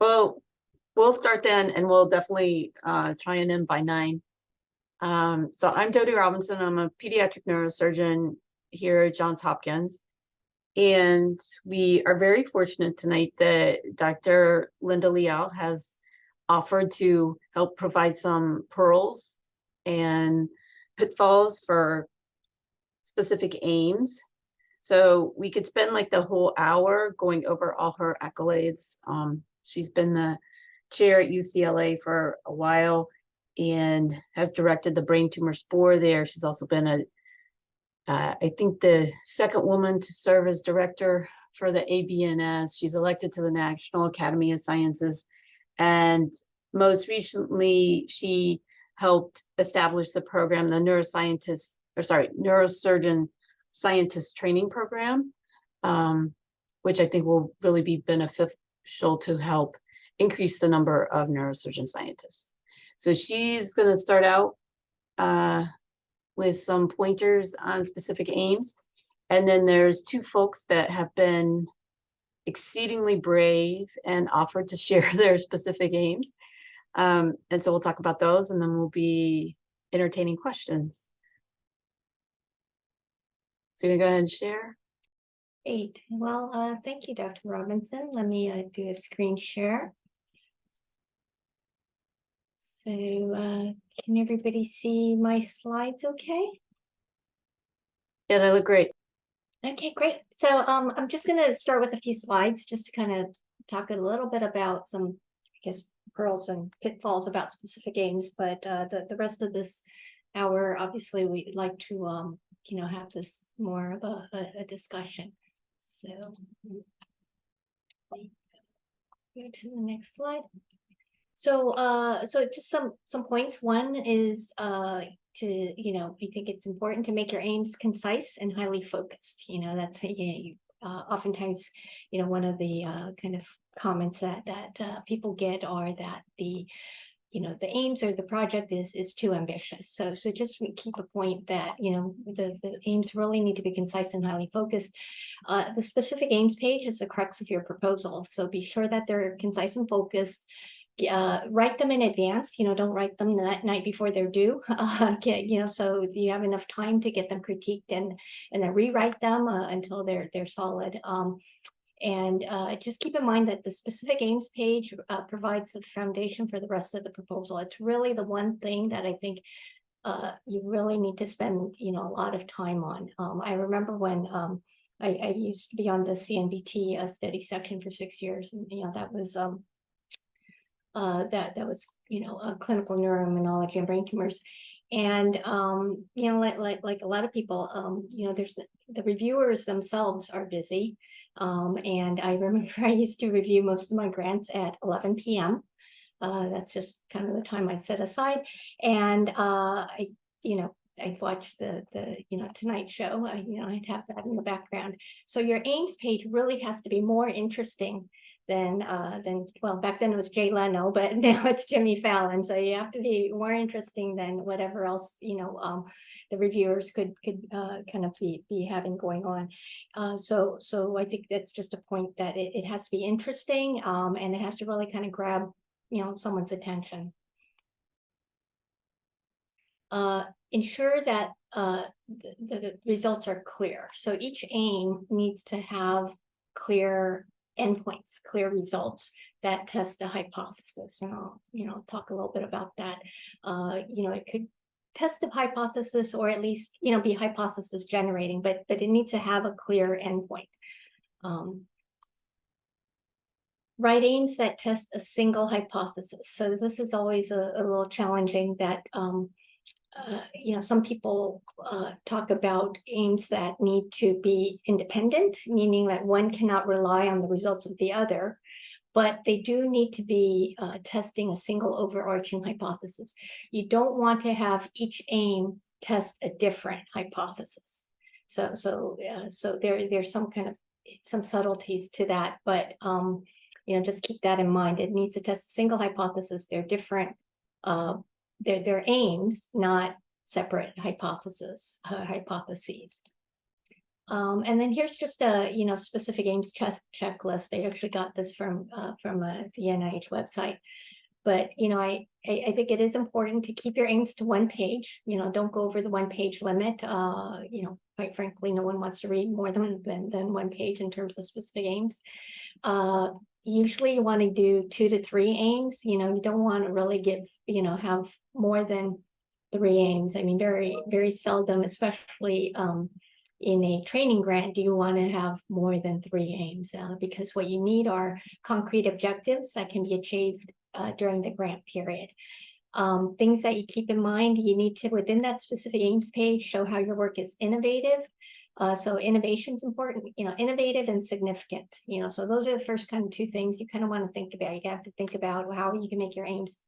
Well, we'll start then, and we'll definitely try and end by 9. So I'm Dody Robinson. I'm a pediatric neurosurgeon here at Johns Hopkins. And we are very fortunate tonight that Dr. Linda Liau has offered to help provide some pearls and pitfalls for specific aims. So we could spend like the whole hour going over all her accolades. She's been the chair at UCLA for a while and has directed the brain tumor spore there. She's also been I think the second woman to serve as director for the ABNS. She's elected to the National Academy of Sciences. And most recently, she helped establish the program, the neurosurgeon scientist training program, which I think will really be beneficial to help increase the number of neurosurgeon scientists. So she's going to start out with some pointers on specific aims. And then there's 2 folks that have been exceedingly brave and offered to share their specific aims. And so we'll talk about those, and then we'll be entertaining questions. So you can go ahead and share. Great. Well, thank you, Dr. Robinson. Let me do a screen share. So can everybody see my slides okay? Yeah, they look great. Okay, great. So I'm just going to start with a few slides just to kind of talk a little bit about some, I guess, pearls and pitfalls about specific aims. But the rest of this hour, obviously, we'd like to, have this more of a discussion. So go to the next slide. So just some points. One is I think it's important to make your aims concise and highly focused. That's oftentimes, one of the kind of comments that people get are that the aims or the project is too ambitious. So just keep a point that, the aims really need to be concise and highly focused. The specific aims page is the crux of your proposal. So be sure that they're concise and focused. Write them in advance, don't write them the night before they're due, so you have enough time to get them critiqued and then rewrite them until they're solid. And just keep in mind that the specific aims page provides the foundation for the rest of the proposal. It's really the one thing that I think you really need to spend, a lot of time on. I remember when I used to be on the CNBT study section for 6 years, and that was clinical neuroimmunology and brain tumors. And like a lot of people, there's the reviewers themselves are busy. And I remember I used to review most of my grants at 11 p.m. That's just kind of the time I set aside. And I'd watch the Tonight Show. I'd have that in the background. So your aims page really has to be more interesting than well, back then it was Jay Leno, but now it's Jimmy Fallon. So you have to be more interesting than whatever else the reviewers could kind of be having going on. So I think that's just a point that it has to be interesting, and it has to really kind of grab someone's attention. Ensure that the results are clear. So each aim needs to have clear endpoints, clear results that test a hypothesis. And I'll talk a little bit about that. It could test a hypothesis, or at least be hypothesis generating, but it needs to have a clear endpoint. Write aims that test a single hypothesis. So this is always a little challenging. That some people talk about aims that need to be independent, meaning that one cannot rely on the results of the other, but they do need to be testing a single overarching hypothesis. You don't want to have each aim test a different hypothesis. So there's some subtleties to that, but just keep that in mind. It needs to test a single hypothesis. They're different. They're aims, not separate hypotheses. And then here's just a, specific aims checklist. I actually got this from the NIH website. But, I think it is important to keep your aims to one page. Don't go over the one page limit. Quite frankly, no one wants to read more than one page in terms of specific aims. Usually you want to do 2 to 3 aims. You don't want to really have more than 3 aims. I mean, very, very seldom, especially in a training grant, do you want to have more than 3 aims? Because what you need are concrete objectives that can be achieved during the grant period. Things that you keep in mind, you need to, within that specific aims page, show how your work is innovative. So innovation is important, innovative and significant, so those are the first kind of 2 things you kind of want to think about. You have to think about how you can make your aims,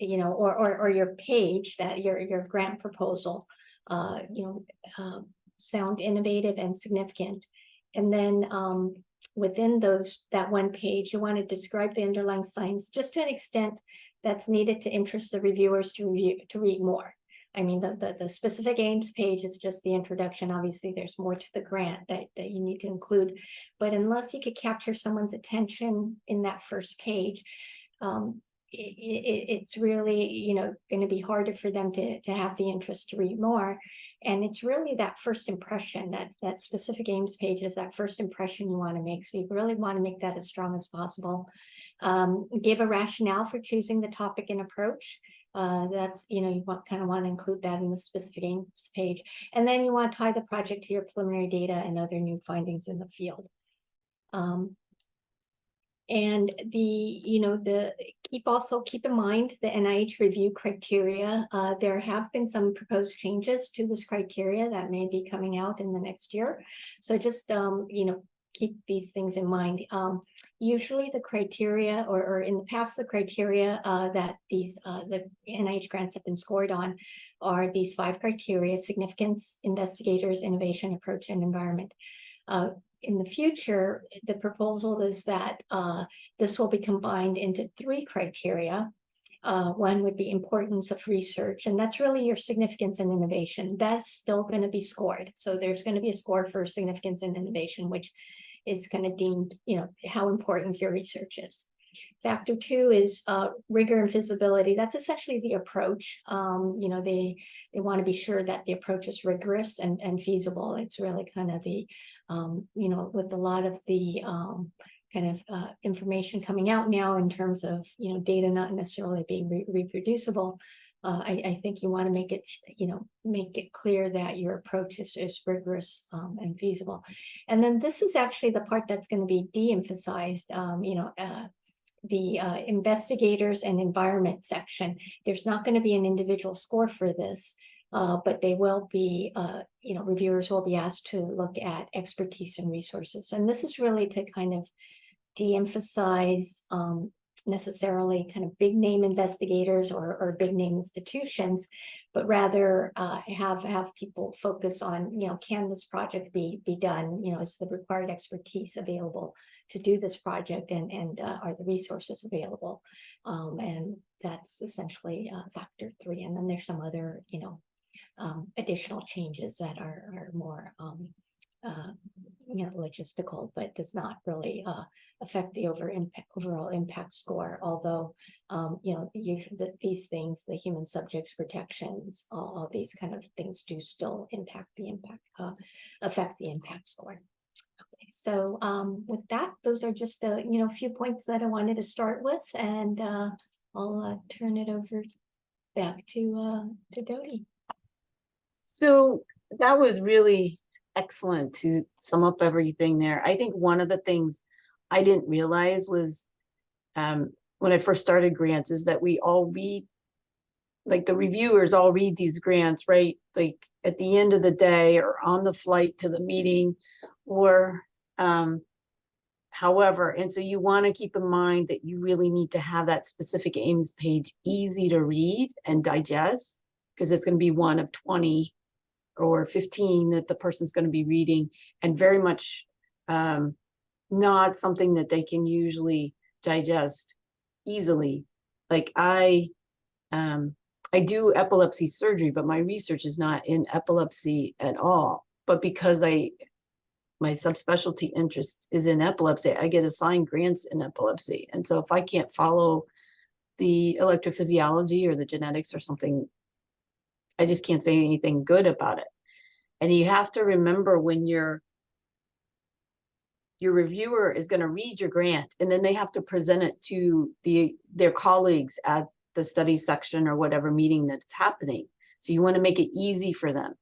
or your page, that your grant proposal, sound innovative and significant. And then within that one page, you want to describe the underlying science just to an extent that's needed to interest the reviewers to read more. I mean, the specific aims page is just the introduction. Obviously, there's more to the grant that you need to include. But unless you could capture someone's attention in that first page, it's really, going to be harder for them to have the interest to read more. And it's really that first impression, that specific aims page is that first impression you want to make. So you really want to make that as strong as possible. Give a rationale for choosing the topic and approach. That's, you kind of want to include that in the specific aims page. And then you want to tie the project to your preliminary data and other new findings in the field. And keep in mind the NIH review criteria. There have been some proposed changes to this criteria that may be coming out in the next year. So just, keep these things in mind. Usually the criteria, or in the past, the criteria that the NIH grants have been scored on are these 5 criteria: significance, investigators, innovation, approach, and environment. In the future, the proposal is that this will be combined into 3 criteria. One would be importance of research, and that's really your significance and innovation. That's still going to be scored. So there's going to be a score for significance and innovation, which is kind of deemed, how important your research is. Factor 2 is rigor and feasibility. That's essentially the approach. They want to be sure that the approach is rigorous and feasible. It's really kind of the, with a lot of the information coming out now in terms of, data not necessarily being reproducible. I think you want to make it clear that your approach is rigorous and feasible. And then this is actually the part that's going to be de-emphasized. The investigators and environment section, there's not going to be an individual score for this, but they will be, reviewers will be asked to look at expertise and resources. And this is really to kind of de-emphasize necessarily kind of big name investigators or big name institutions, but rather have people focus on, can this project be done? Is the required expertise available to do this project, and are the resources available? And that's essentially factor 3. And then there's some other, additional changes that are more logistical, but does not really affect the overall impact score. Although, usually these things, the human subjects protections, all these kind of things do still affect the impact score. Okay, so with that, those are just a few points that I wanted to start with, and I'll turn it over back to Dody. So that was really excellent to sum up everything there. I think one of the things I didn't realize was when I first started grants is that we all read, like the reviewers all read these grants, right? Like at the end of the day or on the flight to the meeting or however. And so you want to keep in mind that you really need to have that specific aims page easy to read and digest, because it's going to be one of 20 or 15 that the person's going to be reading, and very much not something that they can usually digest easily. Like I do epilepsy surgery, but my research is not in epilepsy at all. But because I my subspecialty interest is in epilepsy, I get assigned grants in epilepsy. And so if I can't follow the electrophysiology or the genetics or something, I just can't say anything good about it. And you have to remember when your reviewer is going to read your grant, and then they have to present it to their colleagues at the study section or whatever meeting that's happening. So you want to make it easy for them.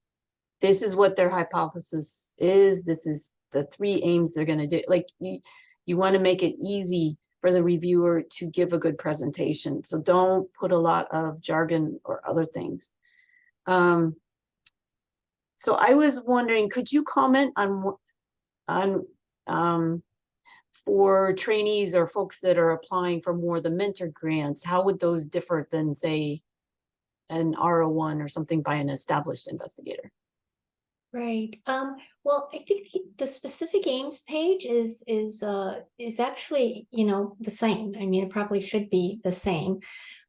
This is what their hypothesis is. This is the 3 aims they're going to do. Like you want to make it easy for the reviewer to give a good presentation. So don't put a lot of jargon or other things. So I was wondering, could you comment on for trainees or folks that are applying for more of the mentored grants, how would those differ than, say, an R01 or something by an established investigator? Right. Well, I think the specific aims page is actually, the same. I mean, it probably should be the same.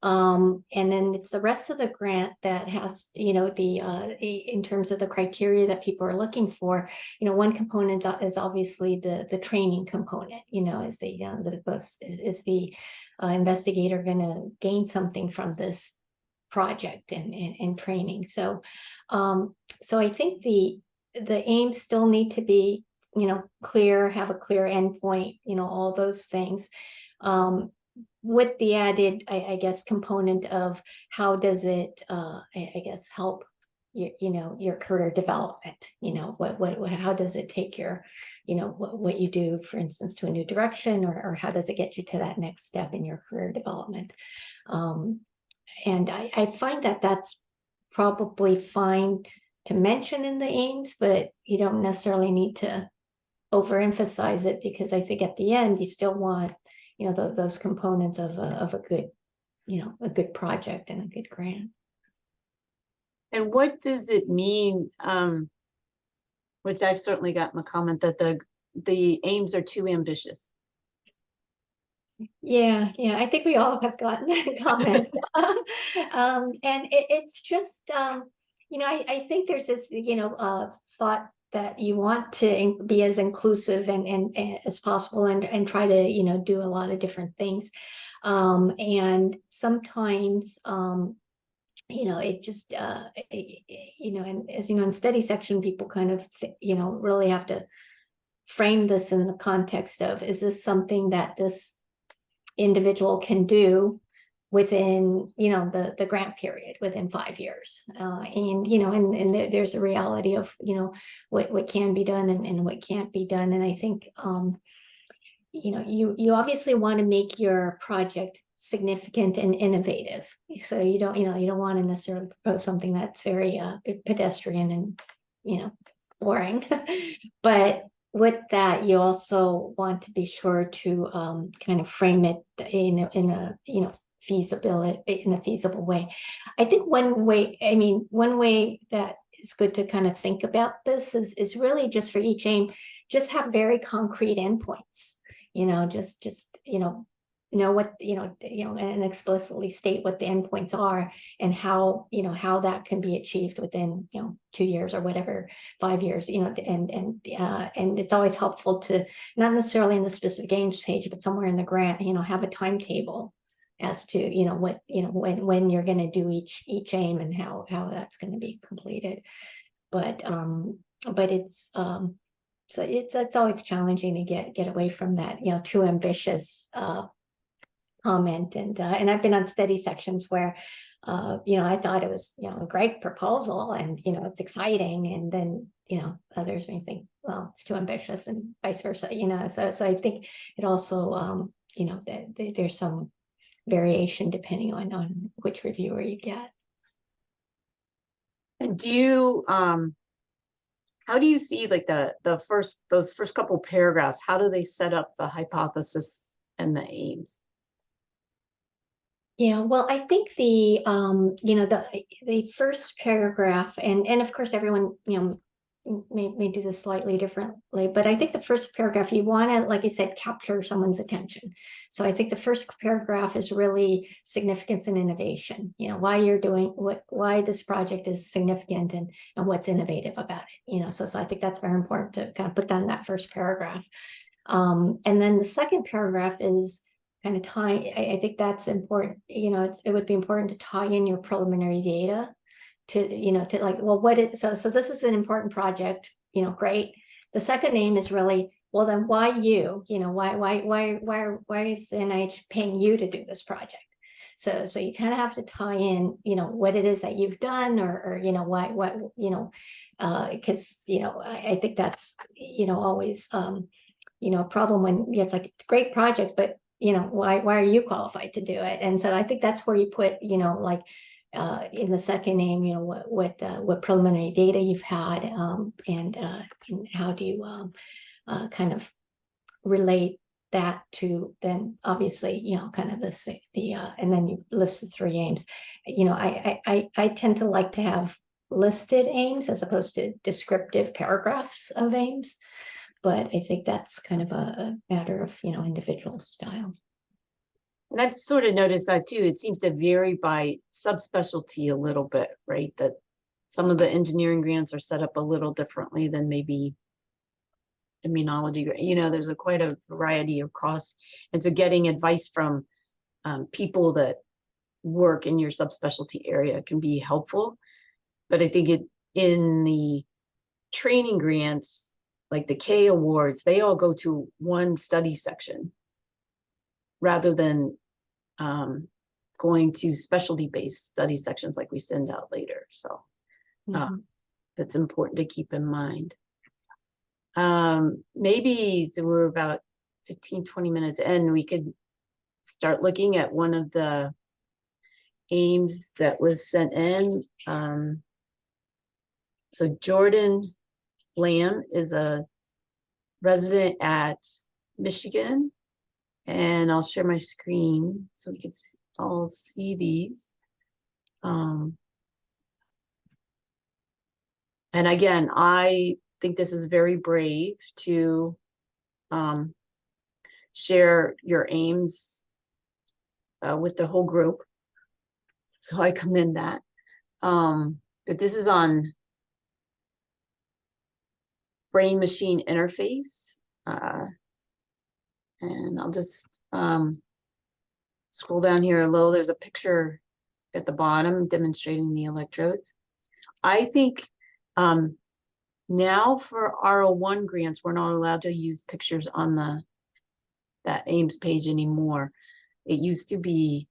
And then it's the rest of the grant that has, in terms of the criteria that people are looking for. One component is obviously the training component. Is the investigator going to gain something from this project and training? So I think the aims still need to be, clear, have a clear endpoint, all those things. With the added, I guess, component of how does it, I guess, help your career development? How does it take your, what you do, for instance, to a new direction, or how does it get you to that next step in your career development? And I find that that's probably fine to mention in the aims, but you don't necessarily need to overemphasize it, because I think at the end you still want, those components of a good, a good project and a good grant. And what does it mean, which I've certainly gotten a comment that the aims are too ambitious? Yeah, I think we all have gotten that comment. And it's just, I think there's this, thought that you want to be as inclusive and as possible, and try to, do a lot of different things. And sometimes, it just, and as in study section, people kind of, really have to frame this in the context of, is this something that this individual can do within, the grant period, within 5 years? And there's a reality of, what can be done and what can't be done. And I think, you obviously want to make your project significant and innovative. So you don't want to necessarily propose something that's very pedestrian and, boring. But with that, you also want to be sure to kind of frame it in a feasible way. I think one way that is good to kind of think about this is really just for each aim, just have very concrete endpoints. Just know what, and explicitly state what the endpoints are, and how that can be achieved within, 2 years or whatever, 5 years, and it's always helpful to, not necessarily in the specific aims page, but somewhere in the grant, have a timetable as to, what, when you're going to do each aim and how that's going to be completed. But it's, so it's always challenging to get away from that, too ambitious comment. And I've been on study sections where, I thought it was, a great proposal, and, it's exciting. And then, others may think, well, it's too ambitious, and vice versa, so I think it also, there's some variation depending on which reviewer you get. And do you, how do you see like those first couple paragraphs? How do they set up the hypothesis and the aims? Yeah, well, I think the first paragraph, and of course everyone, may do this slightly differently, but I think the first paragraph, you want to, like I said, capture someone's attention. So I think the first paragraph is really significance and innovation, why you're doing why this project is significant and what's innovative about it, so I think that's very important to kind of put down that first paragraph. And then the second paragraph is kind of tying, I think that's important, it would be important to tie in your preliminary data to like, well, so this is an important project, great. The second aim is really, well, then why you, why is the NIH paying you to do this project? So you kind of have to tie in, what it is that you've done or why, because, I think that's, always, a problem when it's like a great project, but, why are you qualified to do it? And so I think that's where you put, like, in the second aim, what preliminary data you've had, and how do you kind of relate that to then obviously kind of and then you list the three aims. I tend to like to have listed aims as opposed to descriptive paragraphs of aims, but I think that's kind of a matter of individual style. And I've sort of noticed that too. It seems to vary by subspecialty a little bit, right? That some of the engineering grants are set up a little differently than maybe immunology. There's quite a variety across. And so getting advice from people that work in your subspecialty area can be helpful. But I think in the training grants, like the K awards, they all go to one study section, rather than going to specialty-based study sections like we send out later. So that's important to keep in mind. Maybe, so we're about 15, 20 minutes in, we could start looking at one of the aims that was sent in. So Jordan Lamb is a resident at Michigan. And I'll share my screen so we can all see these. And again, I think this is very brave to share your aims with the whole group. So I commend that. But this is on brain-machine interface. And I'll just scroll down here a little. There's a picture at the bottom demonstrating the electrodes. I think now for R01 grants, we're not allowed to use pictures on that Aims page anymore. It used to be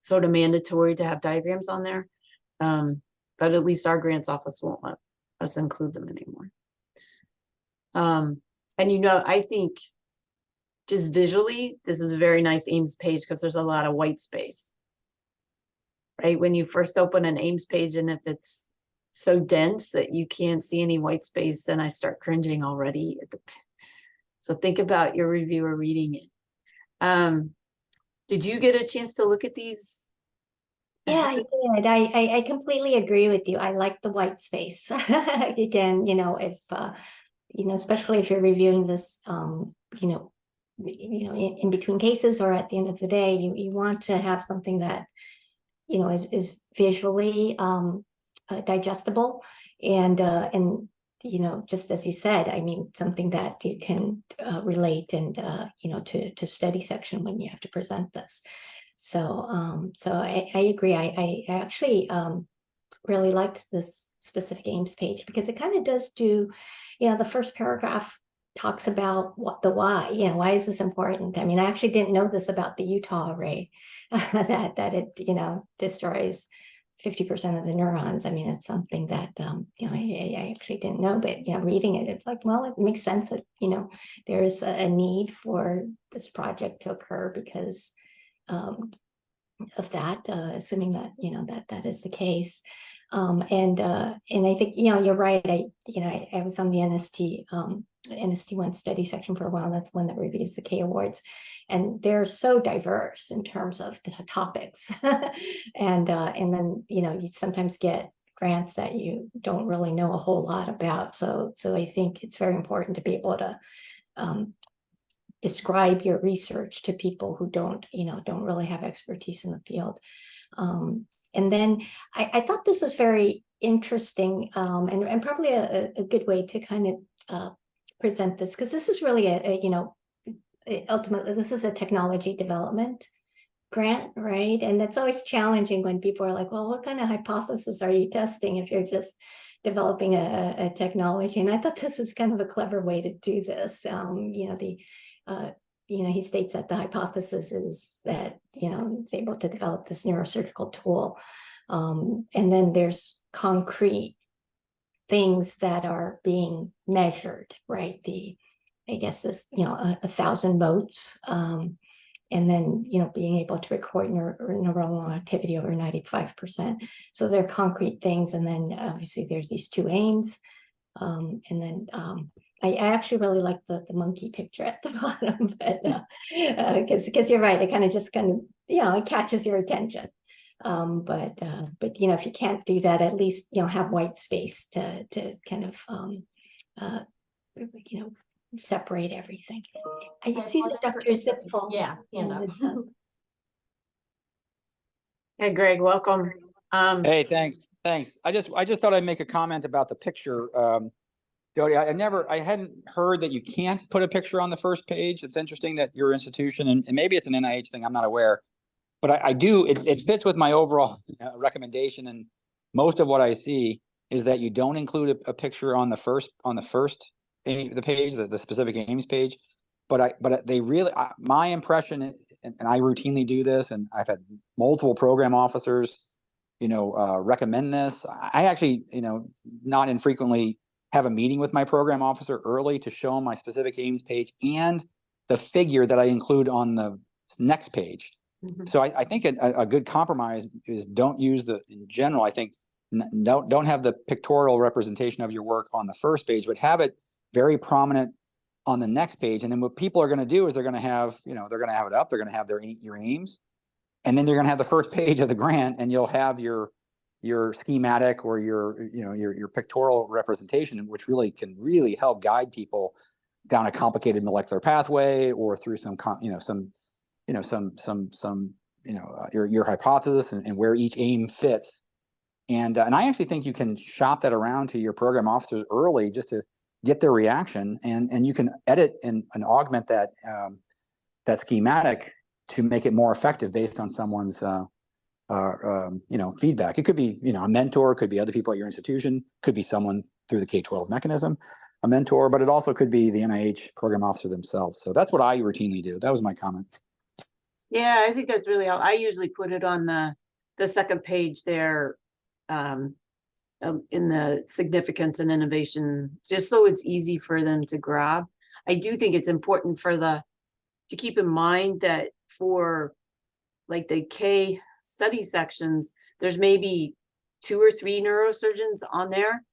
sort of mandatory to have diagrams on there, but at least our grants office won't let us include them anymore. And I think just visually, this is a very nice Aims page because there's a lot of white space, right? When you first open an Aims page, and if it's so dense that you can't see any white space, then I start cringing already. So think about your reviewer reading it. Did you get a chance to look at these? Yeah, I did. I completely agree with you. I like the white space. Again, if especially if you're reviewing this, in between cases or at the end of the day, you want to have something that is visually digestible and just as you said, I mean, something that you can relate and to study section when you have to present this. So I agree. I actually really liked this specific aims page because it kind of does do, the first paragraph talks about the why, why is this important? I mean, I actually didn't know this about the Utah array, that it, destroys 50% of the neurons. I mean, it's something that, I actually didn't know, but, reading it, it's like, well, it makes sense that, there is a need for this project to occur because of that, assuming that, that is the case. And I think, you're right. I was on the NST1 study section for a while. That's one that reviews the K awards, and they're so diverse in terms of the topics. And then, you sometimes get grants that you don't really know a whole lot about. So I think it's very important to be able to describe your research to people who don't really have expertise in the field. And then I thought this was very interesting, and probably a good way to kind of present this, because this is really ultimately, this is a technology development grant, right? And that's always challenging when people are like, well, what kind of hypothesis are you testing if you're just developing a technology? And I thought this is kind of a clever way to do this. He states that the hypothesis is that, it's able to develop this neurosurgical tool. And then there's concrete things that are being measured, right? I guess this, 1,000 motes, and then, being able to record neuronal activity over 95%. So they're concrete things. And then obviously there's these 2 aims. And then I actually really like the monkey picture at the bottom, but because you're right, it kind of it catches your attention. But if you can't do that, at least have white space to kind of separate everything. I see the Dr. Zipfel. Yeah, Hey, Greg, welcome. Hey, thanks. I just thought I'd make a comment about the picture. Dody, I hadn't heard that you can't put a picture on the first page. It's interesting that your institution, and maybe it's an NIH thing, I'm not aware, but I do, it fits with my overall recommendation. And most of what I see is that you don't include a picture on the first the page, the specific aims page. But they really, my impression, and I routinely do this, and I've had multiple program officers, recommend this. I actually, not infrequently have a meeting with my program officer early to show them my specific aims page and the figure that I include on the next page. Mm-hmm. So I think a good compromise is don't use in general, I think, don't have the pictorial representation of your work on the first page, but have it very prominent on the next page. And then what people are going to do is they're going to have, they're going to have it up, they're going to have your aims, and then you're going to have the first page of the grant, and you'll have your schematic or your pictorial representation, which can really help guide people down a complicated molecular pathway or through your hypothesis and where each aim fits. And I actually think you can shop that around to your program officers early just to get their reaction, and you can edit and augment that schematic to make it more effective based on someone's feedback. It could be, a mentor, could be other people at your institution, could be someone through the K12 mechanism, a mentor, but it also could be the NIH program officer themselves. So that's what I routinely do. That was my comment. Yeah, I think that's really helpful. I usually put it on the second page there, in the significance and innovation, just so it's easy for them to grab. I do think it's important to keep in mind that for like the K study sections, there's maybe 2 or 3 neurosurgeons on there.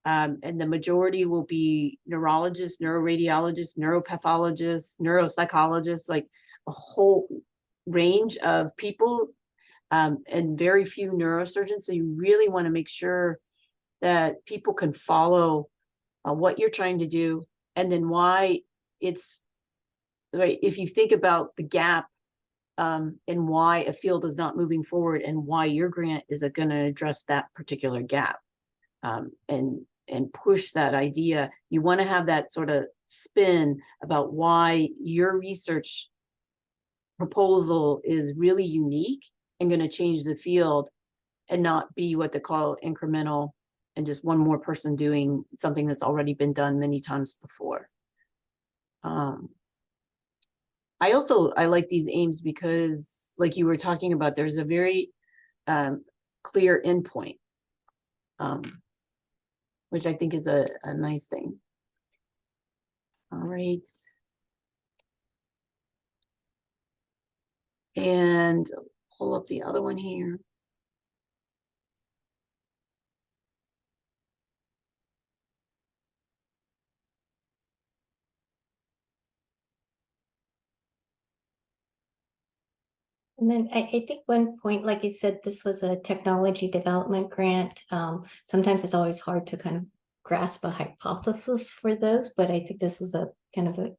And the majority will be neurologists, neuroradiologists, neuropathologists, neuropsychologists, like a whole range of people, and very few neurosurgeons. So you really want to make sure that people can follow what you're trying to do, and then why it's right. If you think about the gap, and why a field is not moving forward, and why your grant is going to address that particular gap, and push that idea. You want to have that sort of spin about why your research proposal is really unique and going to change the field, and not be what they call incremental and just one more person doing something that's already been done many times before. I like these aims because, like you were talking about, there's a very clear endpoint, which I think is a nice thing. All right. And pull up the other one here. And then I think one point, like you said, this was a technology development grant. Sometimes it's always hard to kind of grasp a hypothesis for those, but I think this is a kind of a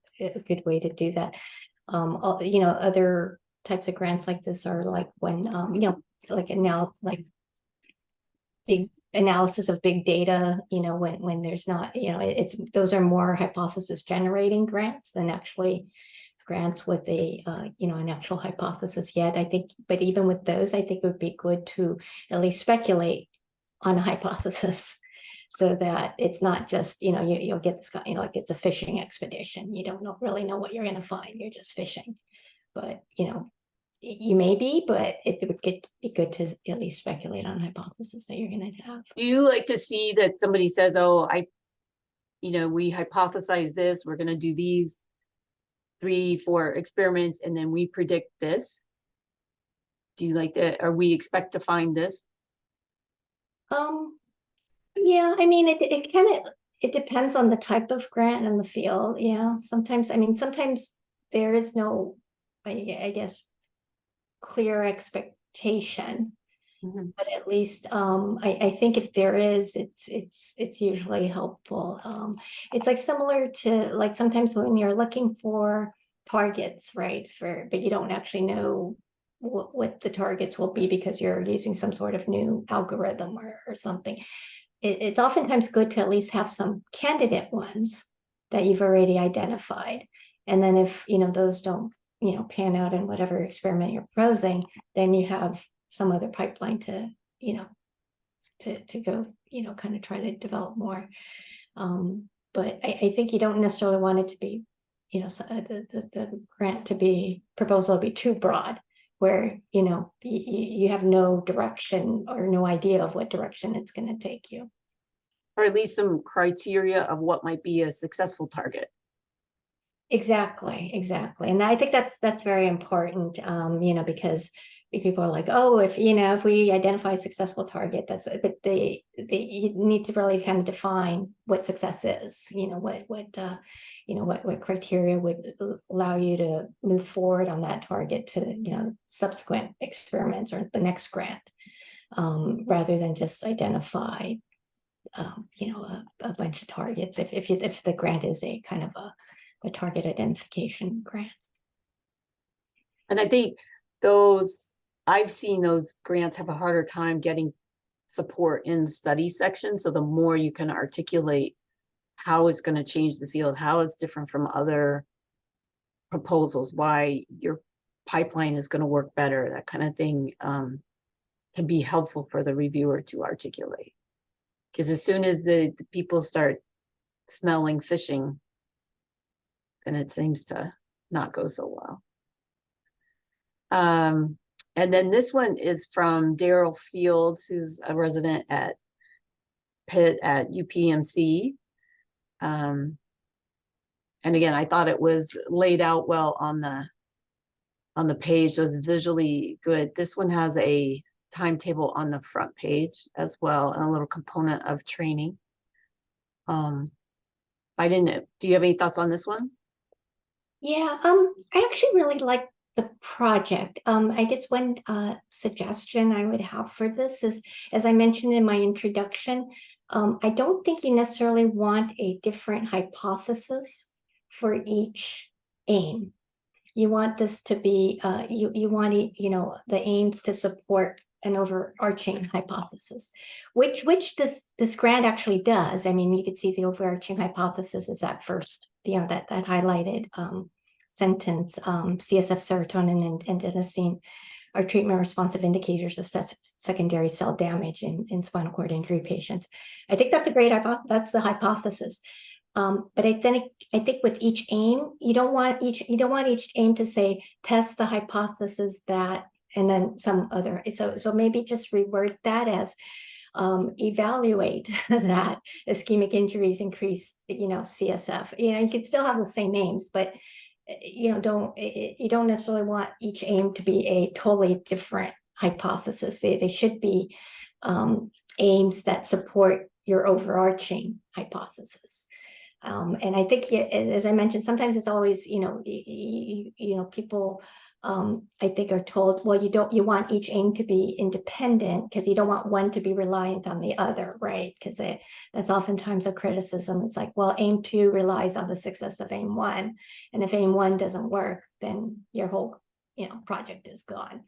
good way to do that. Other types of grants like this are like when, like big analysis of big data, when there's not, it's those are more hypothesis generating grants than actually grants with an actual hypothesis yet. I think, but even with those, I think it would be good to at least speculate on a hypothesis so that it's not just, you'll get this guy, like it's a fishing expedition. You don't really know what you're going to find. You're just fishing. But, you may be, but it would be good to at least speculate on a hypothesis that you're going to have. Do you like to see that somebody says, oh, we hypothesize this, we're going to do these 3-4 experiments, and then we predict this? Do you like that? Or we expect to find this? Yeah, I mean, it depends on the type of grant and the field. Yeah, sometimes there is no, I guess, clear expectation. Mm-hmm. But at least I think if there is, it's usually helpful. It's like similar to like sometimes when you're looking for targets, right? But you don't actually know what the targets will be because you're using some sort of new algorithm or something. It's oftentimes good to at least have some candidate ones that you've already identified. And then if those don't pan out in whatever experiment you're proposing, then you have some other pipeline to go, kind of try to develop more. But I think you don't necessarily want it to be, the grant proposal to be too broad, where, you have no direction or no idea of what direction it's going to take you. Or at least some criteria of what might be a successful target. Exactly. And I think that's very important, because people are like, oh, if we identify a successful target, but you need to really kind of define what success is, what criteria would allow you to move forward on that target to, subsequent experiments or the next grant, rather than just identify, a bunch of targets if the grant is a kind of a target identification grant. And I think I've seen those grants have a harder time getting support in the study section. So the more you can articulate how it's going to change the field, how it's different from other proposals, why your pipeline is going to work better, that kind of thing, to be helpful for the reviewer to articulate. Because as soon as the people start smelling phishing, then it seems to not go so well. And then this one is from Daryl Fields, who's a resident at Pitt at UPMC. And again, I thought it was laid out well on the page. So it's visually good. This one has a timetable on the front page as well, and a little component of training. Do you have any thoughts on this one? Yeah, I actually really like the project. I guess one suggestion I would have for this is, as I mentioned in my introduction, I don't think you necessarily want a different hypothesis for each aim. You want this to be, you want the aims to support an overarching hypothesis, which this grant actually does. I mean, you could see the overarching hypothesis is that first, that highlighted sentence, CSF, serotonin, and adenosine are treatment responsive indicators of secondary cell damage in spinal cord injury patients. I think that's a great that's the hypothesis. But I think with each aim, you don't want each aim to say test the hypothesis that, and then some other. So maybe just reword that as evaluate that ischemic injuries increase, CSF. You could still have the same aims, but you don't necessarily want each aim to be a totally different hypothesis. They should be aims that support your overarching hypothesis. And I think, as I mentioned, sometimes it's always, people I think are told, well, you want each aim to be independent because you don't want one to be reliant on the other, right? Because that's oftentimes a criticism. It's like, well, aim 2 relies on the success of aim 1. And if aim 1 doesn't work, then your whole, project is gone.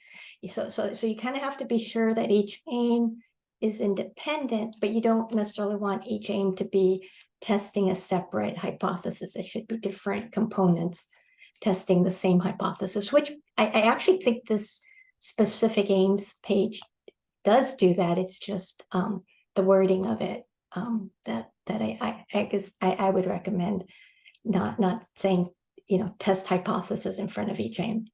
So you kind of have to be sure that each aim is independent, but you don't necessarily want each aim to be testing a separate hypothesis. It should be different components testing the same hypothesis, which I actually think this specific aims page does do that. It's just the wording of it that I guess I would recommend not saying, test hypothesis in front of each aim.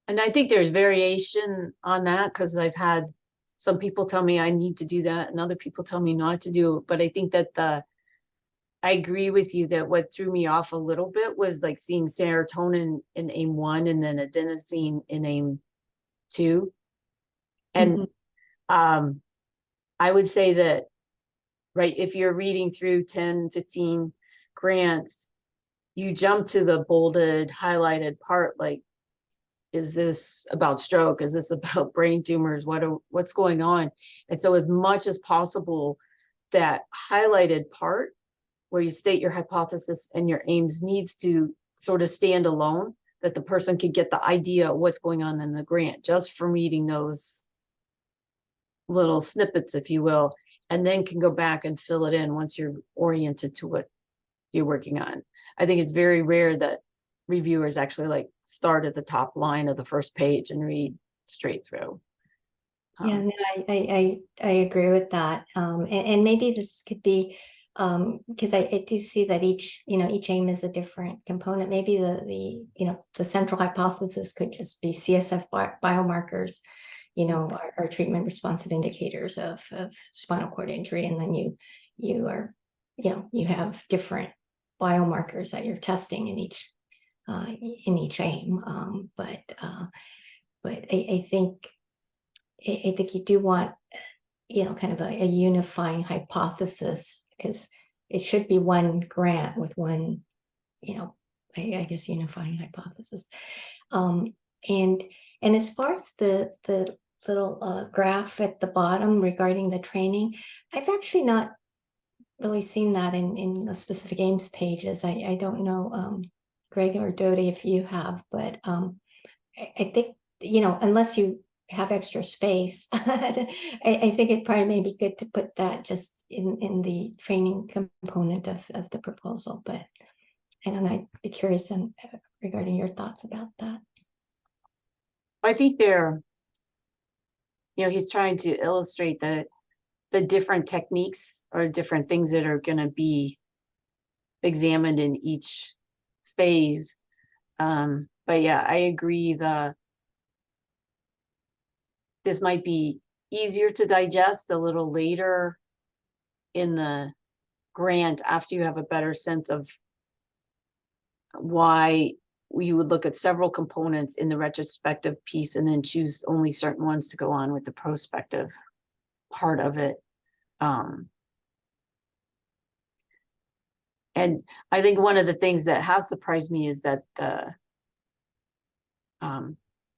And I think there's variation on that because I've had some people tell me I need to do that and other people tell me not to do it. But I think that I agree with you that what threw me off a little bit was like seeing serotonin in aim 1 and then adenosine in aim 2. And I would say that, right, if you're reading through 10, 15 grants, you jump to the bolded, highlighted part, like, is this about stroke? Is this about brain tumors? What's going on? And so as much as possible, that highlighted part where you state your hypothesis and your aims needs to sort of stand alone, that the person could get the idea of what's going on in the grant just from reading those little snippets, if you will, and then can go back and fill it in once you're oriented to what you're working on. I think it's very rare that reviewers actually like start at the top line of the first page and read straight through. Yeah, no, I agree with that. And maybe this could be because I do see that each aim is a different component. Maybe the central hypothesis could just be CSF biomarkers, are treatment responsive indicators of spinal cord injury, and then you have different biomarkers that you're testing in each aim. But I think you do want kind of a unifying hypothesis, because it should be one grant with one I guess unifying hypothesis. And as far as the little graph at the bottom regarding the training, I've actually not really seen that in the specific aims pages. I don't know, Greg or Dody, if you have, but I think, unless you have extra space, I think it probably may be good to put that just in the training component of the proposal. But I don't know, I'd be curious regarding your thoughts about that. I think he's trying to illustrate the different techniques or different things that are going to be examined in each phase. But yeah, I agree this might be easier to digest a little later in the grant after you have a better sense of why you would look at several components in the retrospective piece and then choose only certain ones to go on with the prospective part of it. And I think one of the things that has surprised me is that the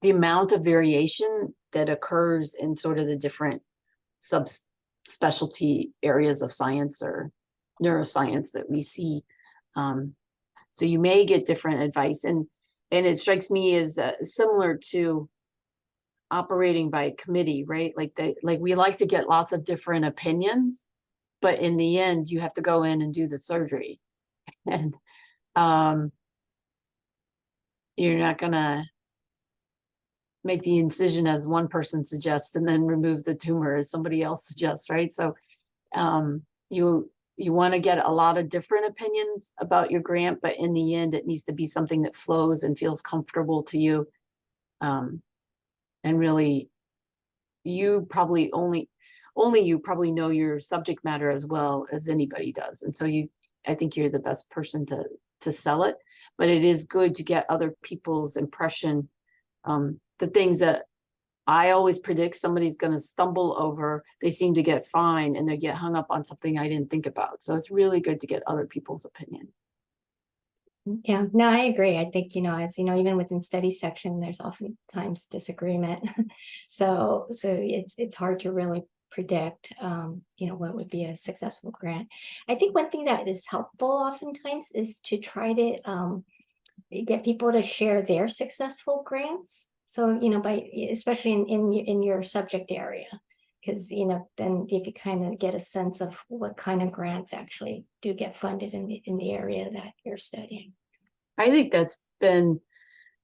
amount of variation that occurs in sort of the different subspecialty areas of science or neuroscience that we see. So you may get different advice, and it strikes me as similar to operating by committee, right? Like we like to get lots of different opinions, but in the end, you have to go in and do the surgery, and you're not gonna make the incision as one person suggests and then remove the tumor as somebody else suggests, right? So you want to get a lot of different opinions about your grant, but in the end, it needs to be something that flows and feels comfortable to you. And really, you probably only you probably know your subject matter as well as anybody does. And so I think you're the best person to sell it, but it is good to get other people's impression. The things that I always predict somebody's going to stumble over, they seem to get fine and they get hung up on something I didn't think about. So it's really good to get other people's opinion. Yeah, no, I agree. I think, as you know, even within study section, there's oftentimes disagreement. So it's hard to really predict, what would be a successful grant. I think one thing that is helpful oftentimes is to try to get people to share their successful grants. So, especially in your subject area, because, then you could kind of get a sense of what kind of grants actually do get funded in the area that you're studying. I think that's been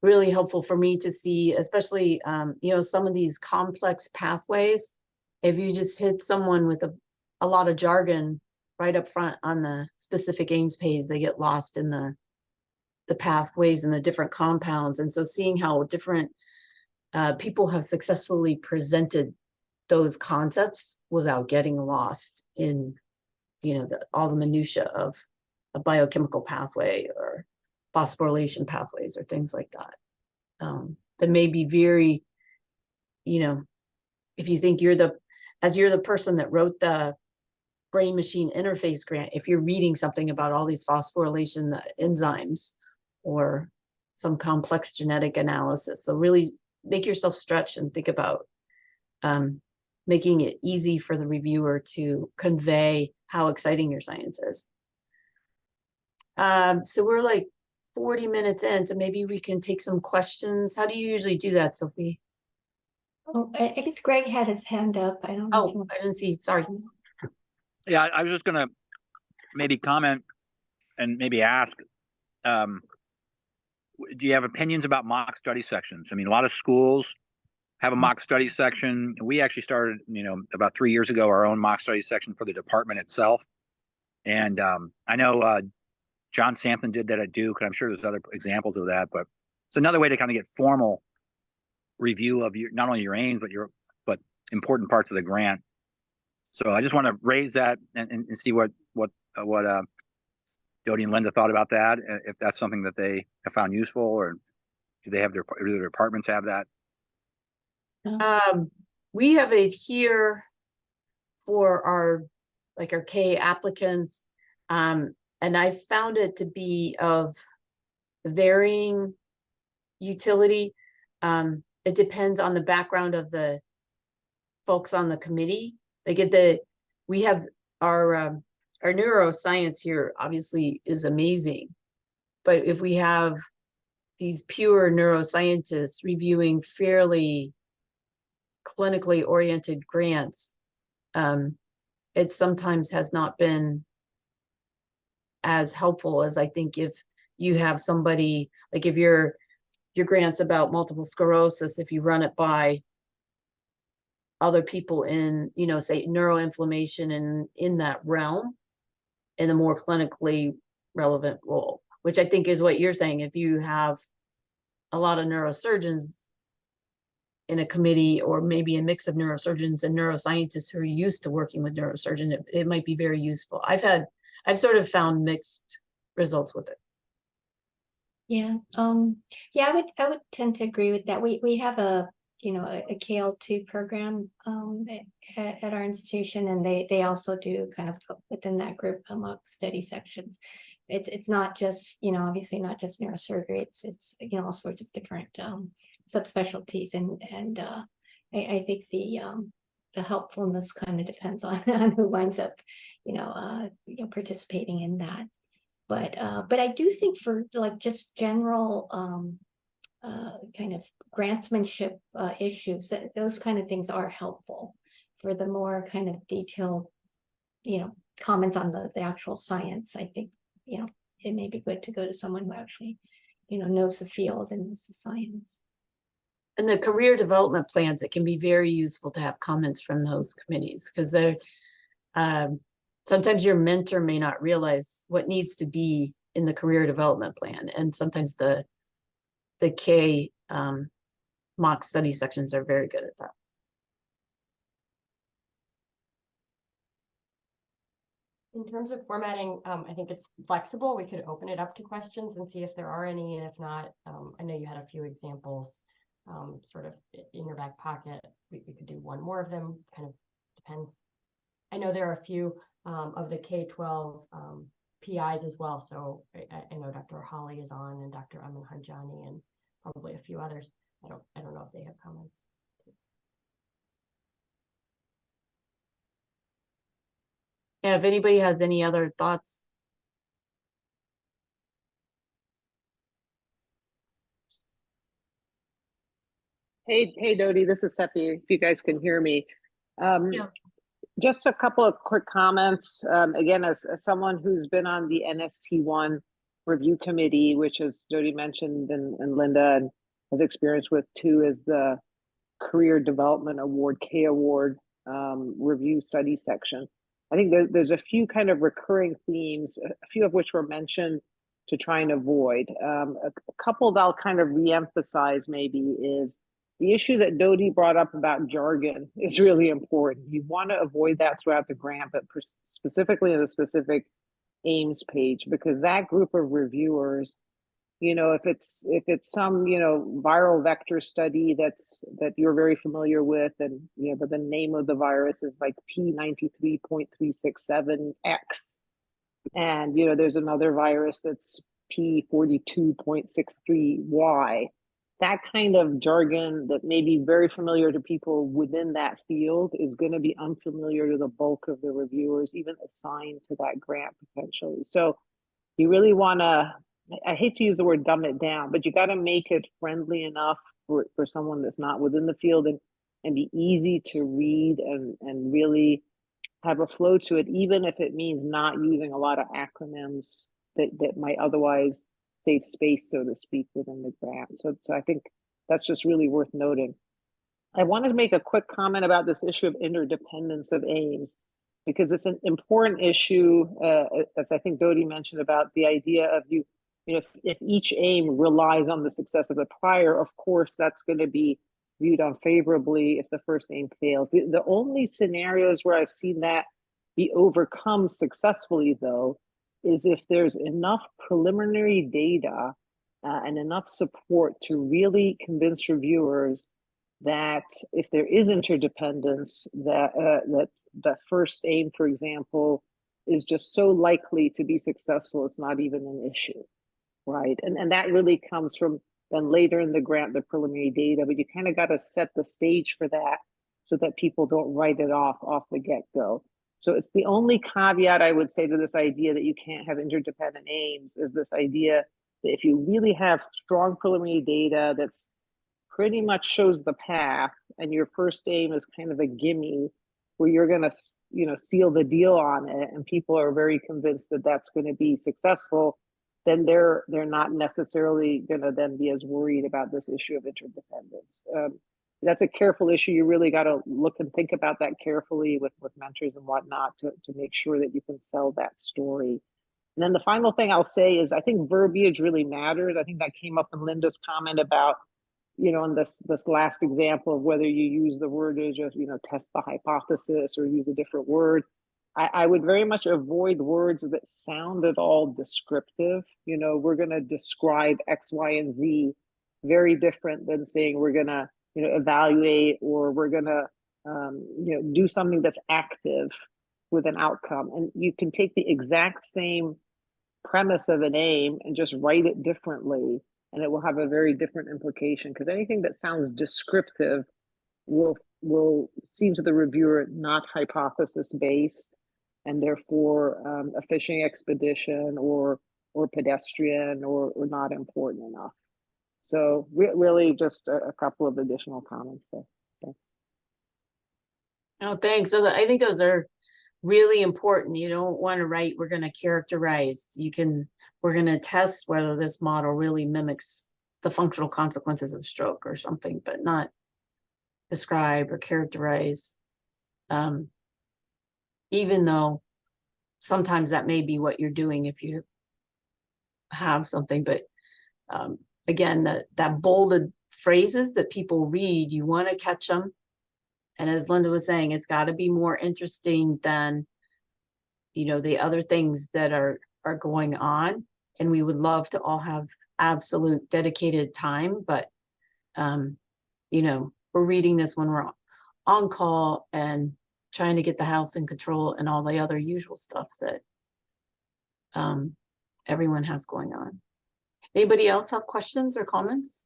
really helpful for me to see, especially, some of these complex pathways. If you just hit someone with a lot of jargon right up front on the specific aims page, they get lost in the pathways and the different compounds. And so seeing how different people have successfully presented those concepts without getting lost in, all the minutia of a biochemical pathway or phosphorylation pathways or things like that. That may be very, if you think you're the person that wrote the brain machine interface grant, if you're reading something about all these phosphorylation enzymes or some complex genetic analysis. So really make yourself stretch and think about making it easy for the reviewer to convey how exciting your science is. So we're like 40 minutes in, so maybe we can take some questions. How do you usually do that, Sophie? Oh, I guess Greg had his hand up. I don't know. Oh, I didn't see. Sorry. Yeah, I was just gonna maybe comment and maybe ask, do you have opinions about mock study sections? I mean, a lot of schools have a mock study section. We actually started, about 3 years ago, our own mock study section for the department itself. And I know John Sampson did that at Duke, and I'm sure there's other examples of that, but it's another way to kind of get formal review of not only your aims, but important parts of the grant. So I just want to raise that and see what Dody and Linda thought about that, if that's something that they have found useful, or do their departments have that? We have it here for our K applicants. And I found it to be of varying utility. It depends on the background of the folks on the committee. We have our neuroscience here obviously is amazing, but if we have these pure neuroscientists reviewing fairly clinically oriented grants, it sometimes has not been as helpful as I think if you have somebody, like if your grant's about multiple sclerosis, if you run it by other people in, say neuroinflammation and in that realm, in a more clinically relevant role, which I think is what you're saying. If you have a lot of neurosurgeons in a committee, or maybe a mix of neurosurgeons and neuroscientists who are used to working with neurosurgeon, it might be very useful. I've sort of found mixed results with it. Yeah. I would tend to agree with that. We have a KL2 program at our institution, and they also do kind of within that group mock study sections. It's not just, obviously not just neurosurgery. It's all sorts of different subspecialties, and I think the helpfulness kind of depends on who winds up participating in that. But I do think for just general kind of grantsmanship issues, that those kind of things are helpful. For the more kind of detailed, comments on the actual science, I think, it may be good to go to someone who actually, knows the field and knows the science. And the career development plans, it can be very useful to have comments from those committees, because they're sometimes your mentor may not realize what needs to be in the career development plan. And sometimes the K mock study sections are very good at that. In terms of formatting, I think it's flexible. We could open it up to questions and see if there are any. And if not, I know you had a few examples sort of in your back pocket. We could do one more of them, kind of depends. I know there are a few of the K-12 PIs as well. So I know Dr. Holly is on, and Dr. Aman Hanjani, and probably a few others. I don't know if they have comments. And if anybody has any other thoughts. Hey, Dody, this is Seppi, if you guys can hear me. Yeah. Just a couple of quick comments. Again, as someone who's been on the NST1 review committee, which as Dody mentioned and Linda and has experience with too, is the Career Development Award, K Award review study section. I think there's a few kind of recurring themes, a few of which were mentioned to try and avoid. A couple that I'll kind of reemphasize maybe is the issue that Dody brought up about jargon is really important. You want to avoid that throughout the grant, but specifically in the specific aims page, because that group of reviewers, you know, if it's some, you know, viral vector study that you're very familiar with, and you know, but the name of the virus is like P93.367X, and you know, there's another virus that's P42.63Y. That kind of jargon that may be very familiar to people within that field is going to be unfamiliar to the bulk of the reviewers, even assigned to that grant potentially. So you really want to, I hate to use the word dumb it down, but you got to make it friendly enough for someone that's not within the field, and be easy to read and really have a flow to it, even if it means not using a lot of acronyms that might otherwise save space, so to speak, within the grant. So I think that's just really worth noting. I wanted to make a quick comment about this issue of interdependence of aims, because it's an important issue, as I think Dody mentioned, about the idea of you know, if each aim relies on the success of the prior, of course, that's going to be viewed unfavorably if the first aim fails. The only scenarios where I've seen that be overcome successfully, though, is if there's enough preliminary data and enough support to really convince reviewers that if there is interdependence, that the first aim, for example, is just so likely to be successful, it's not even an issue, right? And that really comes from then later in the grant, the preliminary data, but you kind of got to set the stage for that so that people don't write it off the get-go. So it's the only caveat I would say to this idea that you can't have interdependent aims, is this idea that if you really have strong preliminary data that's pretty much shows the path, and your first aim is kind of a gimme where you're going to, you know, seal the deal on it, and people are very convinced that that's going to be successful, then they're not necessarily going to then be as worried about this issue of interdependence. That's a careful issue. You really got to look and think about that carefully with mentors and whatnot to make sure that you can sell that story. And then the final thing I'll say is I think verbiage really matters. I think that came up in Linda's comment about, you know, in this last example of whether you use the wordage of, you know, test the hypothesis or use a different word. I would very much avoid words that sound at all descriptive. You know, we're going to describe X, Y, and Z, very different than saying we're going to, you know, evaluate, or we're going to, you know, do something that's active with an outcome. And you can take the exact same premise of an aim and just write it differently, and it will have a very different implication, because anything that sounds descriptive will seem to the reviewer not hypothesis based, and therefore a fishing expedition or pedestrian or not important enough. So really just a couple of additional comments there. Thanks. Oh, thanks. So I think those are really important. You don't want to write, we're going to characterize. We're going to test whether this model really mimics the functional consequences of stroke or something, but not describe or characterize. Even though sometimes that may be what you're doing if you have something, but again, that bolded phrases that people read, you want to catch them. And as Linda was saying, it's got to be more interesting than, you know, the other things that are going on. And we would love to all have absolute dedicated time, but you know, we're reading this when we're on call and trying to get the house in control and all the other usual stuff that everyone has going on. Anybody else have questions or comments?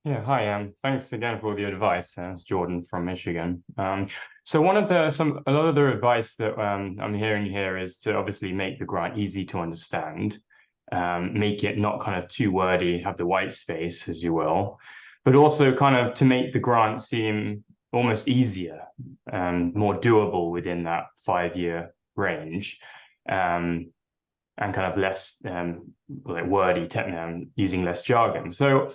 Yeah, hi. Thanks again for the advice. It's Jordan from Michigan. So a lot of the advice that I'm hearing here is to obviously make the grant easy to understand, make it not kind of too wordy, have the white space, as you will, but also kind of to make the grant seem almost easier, more doable within that 5-year range, and kind of less like wordy, using less jargon. So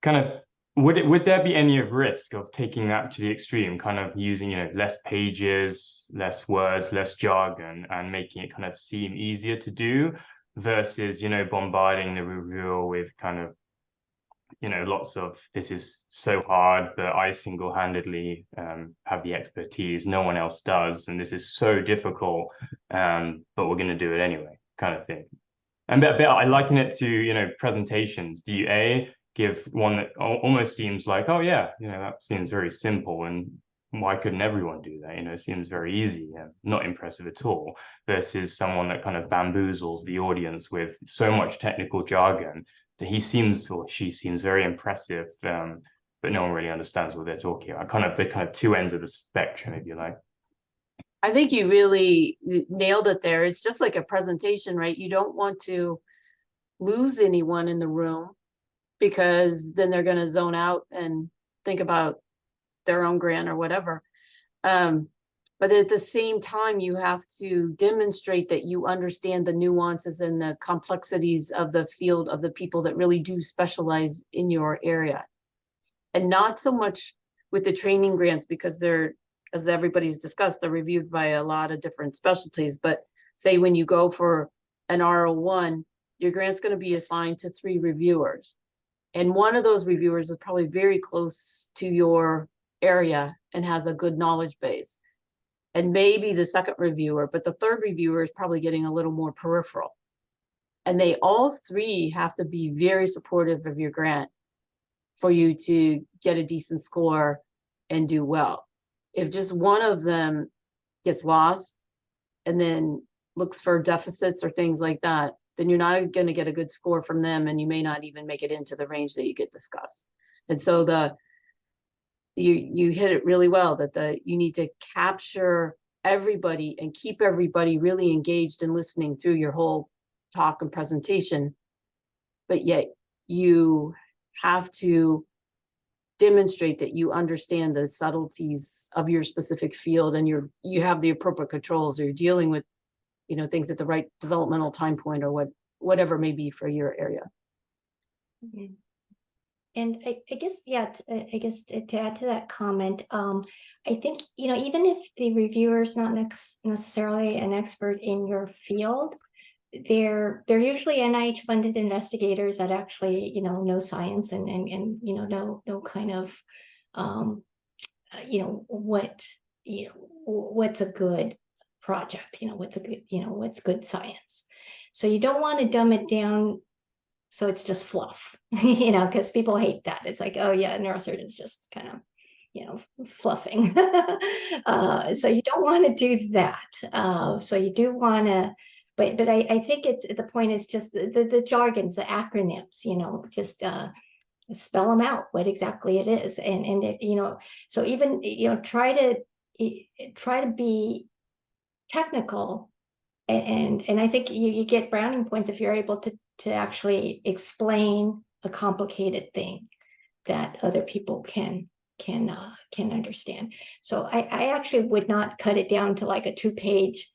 kind of would there be any risk of taking that to the extreme, kind of using, you know, less pages, less words, less jargon, and making it kind of seem easier to do versus, you know, bombarding the reviewer with kind of, you know, lots of this is so hard, but I single-handedly have the expertise, no one else does, and this is so difficult, but we're going to do it anyway, kind of thing. And I liken it to, you know, presentations. Do you give one that almost seems like, oh yeah, you know, that seems very simple, and why couldn't everyone do that? You know, it seems very easy and not impressive at all, versus someone that kind of bamboozles the audience with so much technical jargon that he seems or she seems very impressive, but no one really understands what they're talking about. The kind of two ends of the spectrum, if you like. I think you really nailed it there. It's just like a presentation, right? You don't want to lose anyone in the room, because then they're going to zone out and think about their own grant or whatever. But at the same time, you have to demonstrate that you understand the nuances and the complexities of the field of the people that really do specialize in your area. And not so much with the training grants, because they're, as everybody's discussed, they're reviewed by a lot of different specialties. But say when you go for an R01, your grant's going to be assigned to 3 reviewers. And one of those reviewers is probably very close to your area and has a good knowledge base. And maybe the second reviewer, but the third reviewer is probably getting a little more peripheral. And they all 3 have to be very supportive of your grant for you to get a decent score and do well. If just one of them gets lost and then looks for deficits or things like that, then you're not going to get a good score from them, and you may not even make it into the range that you get discussed. And so you hit it really well, that you need to capture everybody and keep everybody really engaged and listening through your whole talk and presentation. But yet you have to demonstrate that you understand the subtleties of your specific field, and you have the appropriate controls, or you're dealing with, you know, things at the right developmental time point, or whatever may be for your area. Mm-hmm. And I guess, yeah, I guess to add to that comment, I think, you know, even if the reviewer is not necessarily an expert in your field, they're usually NIH funded investigators that actually, you know science and you know kind of, you know, what's a good project, you know, what's good science. So you don't want to dumb it down so it's just fluff, you know, because people hate that. It's like, oh yeah, neurosurgeon's just kind of, you know, fluffing. So you don't want to do that. So you do want to, but I think the point is just the jargons, the acronyms, you know, just spell them out, what exactly it is. And it, you know, so even, you know, try to be technical, and I think you get browning points if you're able to actually explain a complicated thing that other people can understand. So I actually would not cut it down to like a 2-page,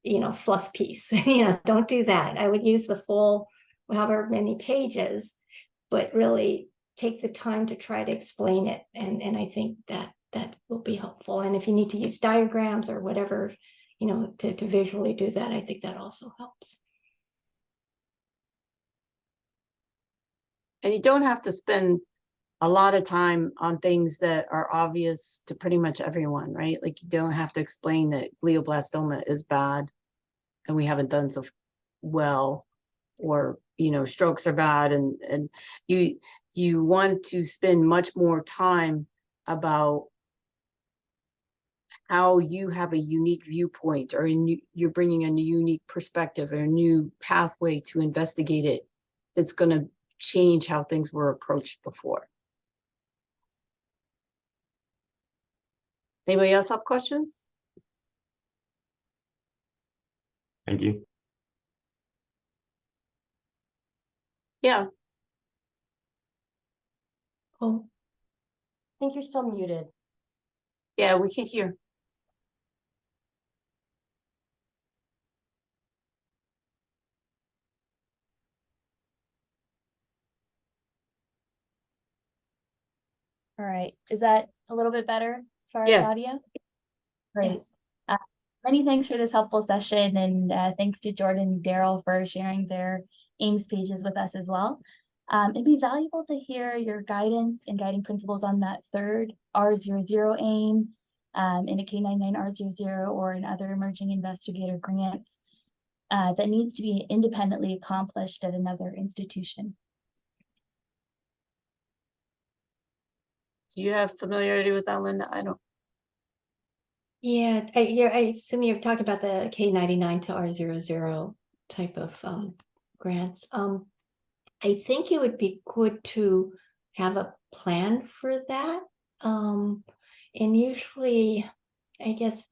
you know, fluff piece. You know, don't do that. I would use the full, however many pages, but really take the time to try to explain it. And I think that will be helpful. And if you need to use diagrams or whatever, you know, to visually do that, I think that also helps. And you don't have to spend a lot of time on things that are obvious to pretty much everyone, right? Like, you don't have to explain that glioblastoma is bad and we haven't done so well, or, you know, strokes are bad, and you want to spend much more time about how you have a unique viewpoint or you're bringing a unique perspective or a new pathway to investigate it that's going to change how things were approached before. Anybody else have questions? Thank you. Yeah. Oh, I think you're still muted. Yeah, we can hear. All right, is that a little bit better as far Yes. as audio? Great. yes. Many thanks for this helpful session, and thanks to Jordan and Daryl for sharing their Aims pages with us as well. It'd be valuable to hear your guidance and guiding principles on that third R00 aim in a K99 R00 or in other emerging investigator grants that needs to be independently accomplished at another institution. Do you have familiarity with that, Linda? I don't. Yeah, I assume you're talking about the K99 to R00 type of grants. I think it would be good to have a plan for that. And usually, I guess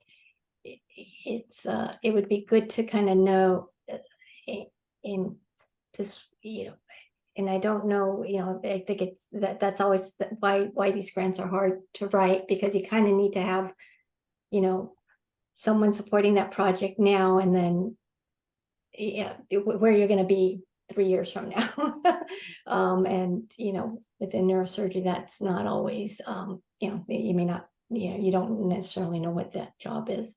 it would be good to kind of know in this, and I don't know, I think it's that's always why these grants are hard to write, because you kind of need to have someone supporting that project now, and then where you're going to be 3 years from now. And within neurosurgery, that's not always you may not, you don't necessarily know what that job is.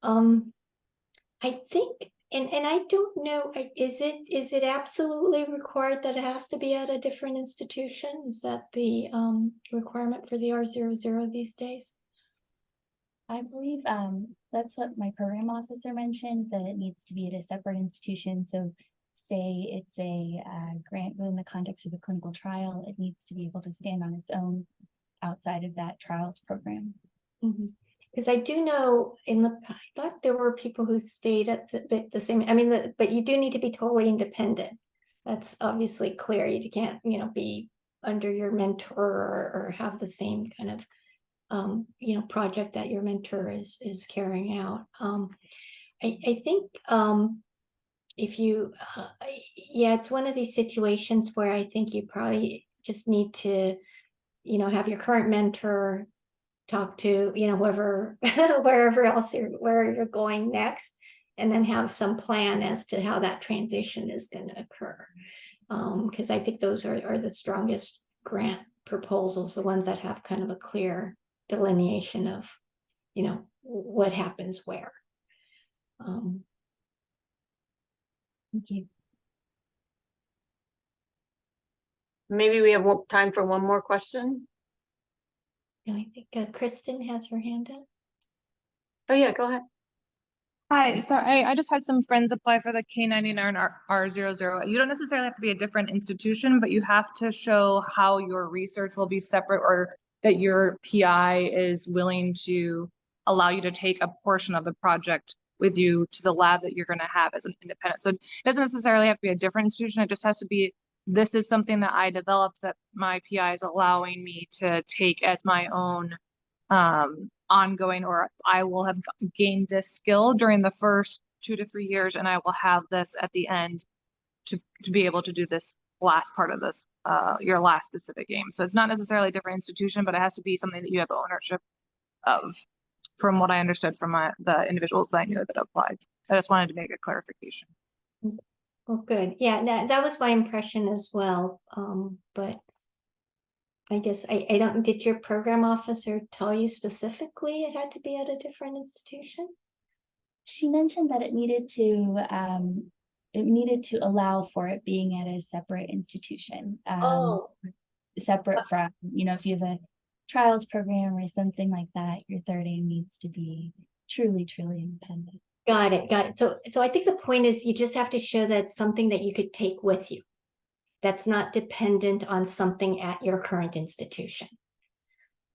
I think, and I don't know, is it absolutely required that it has to be at a different institution? Is that the requirement for the R00 these days? I believe that's what my program officer mentioned, that it needs to be at a separate institution. So say it's a grant within the context of a clinical trial, it needs to be able to stand on its own outside of that trials program. Because I do know I thought there were people who stayed at the same, but you do need to be totally independent. That's obviously clear. You can't, be under your mentor or have the same kind of project that your mentor is carrying out. I think if you, it's one of these situations where I think you probably just need to, have your current mentor talk to, whoever, wherever else where you're going next, and then have some plan as to how that transition is going to occur. Because I think those are the strongest grant proposals, the ones that have kind of a clear delineation of, what happens where. Thank you. Maybe we have time for one more question. I think Kristen has her hand up. Oh yeah, go ahead. Hi, so I just had some friends apply for the K99 R00. You don't necessarily have to be a different institution, but you have to show how your research will be separate, or that your PI is willing to allow you to take a portion of the project with you to the lab that you're going to have as an independent. So it doesn't necessarily have to be a different institution. It just has to be, this is something that I developed that my PI is allowing me to take as my own ongoing, or I will have gained this skill during the first 2 to 3 years, and I will have this at the end to be able to do this last part of this, your last specific aim. So it's not necessarily a different institution, but it has to be something that you have ownership of, from what I understood from the individuals that I knew that applied. I just wanted to make a clarification. Well, good. Yeah, that was my impression as well. But I guess I don't, did your program officer tell you specifically it had to be at a different institution? She mentioned that it needed to allow for it being at a separate institution. Separate from, if you have a trials program or something like that, your third aim needs to be truly independent. Got it. So I think the point is you just have to show that it's something that you could take with you, that's not dependent on something at your current institution.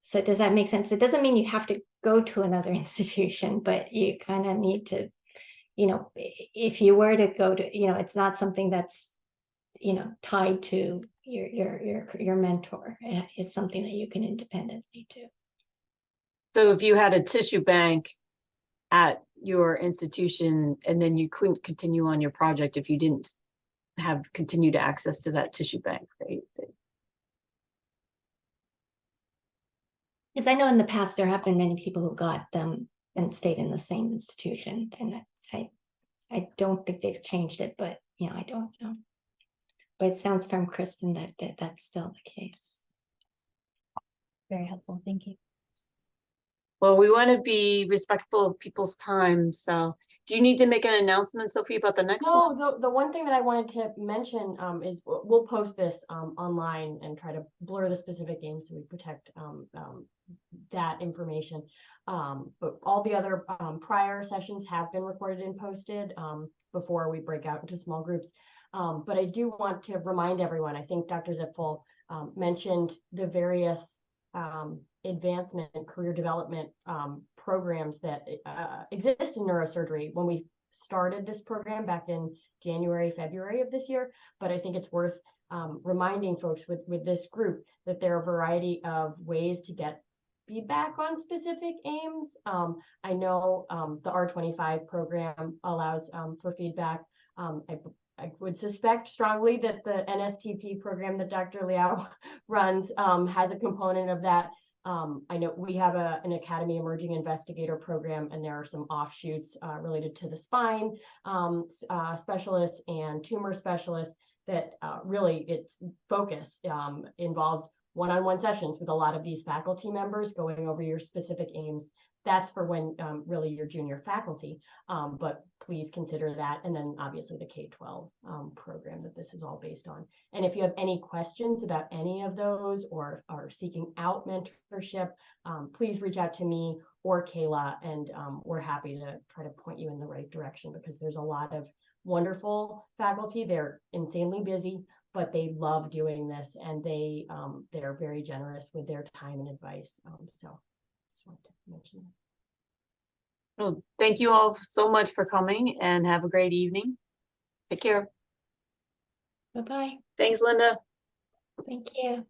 So does that make sense? It doesn't mean you have to go to another institution, but you kind of need to, you know, if you were to go to, you know, it's not something that's, you know, tied to your mentor. It's something that you can independently do. So if you had a tissue bank at your institution and then you couldn't continue on your project if you didn't have continued access to that tissue bank, right? Because I know in the past there have been many people who got them and stayed in the same institution, and I don't think they've changed it, but you know, I don't know. But it sounds from Kristen that that's still the case. Very helpful. Thank you. Well, we want to be respectful of people's time. So do you need to make an announcement, Sophie, about the next one? No, the one thing that I wanted to mention is we'll post this online and try to blur the specific aims so we protect that information. But all the other prior sessions have been recorded and posted before we break out into small groups. But I do want to remind everyone, I think Dr. Zipfel mentioned the various advancement and career development programs that exist in neurosurgery when we started this program back in January, February of this year. But I think it's worth reminding folks with this group that there are a variety of ways to get feedback on specific aims. I know the R25 program allows for feedback. I would suspect strongly that the NSTP program that Dr. Liau runs has a component of that. I know we have an Academy Emerging Investigator program, and there are some offshoots related to the spine specialists and tumor specialists that really its focus involves one-on-one sessions with a lot of these faculty members going over your specific aims. That's for when really you're junior faculty, but please consider that. And then obviously the K12 program that this is all based on. And if you have any questions about any of those or are seeking out mentorship, please reach out to me or Kayla, and we're happy to try to point you in the right direction, because there's a lot of wonderful faculty. They're insanely busy, but they love doing this, and they're very generous with their time and advice. So just wanted to mention that. Well, thank you all so much for coming, and have a great evening. Take care. Bye-bye. Thanks, Linda. Thank you.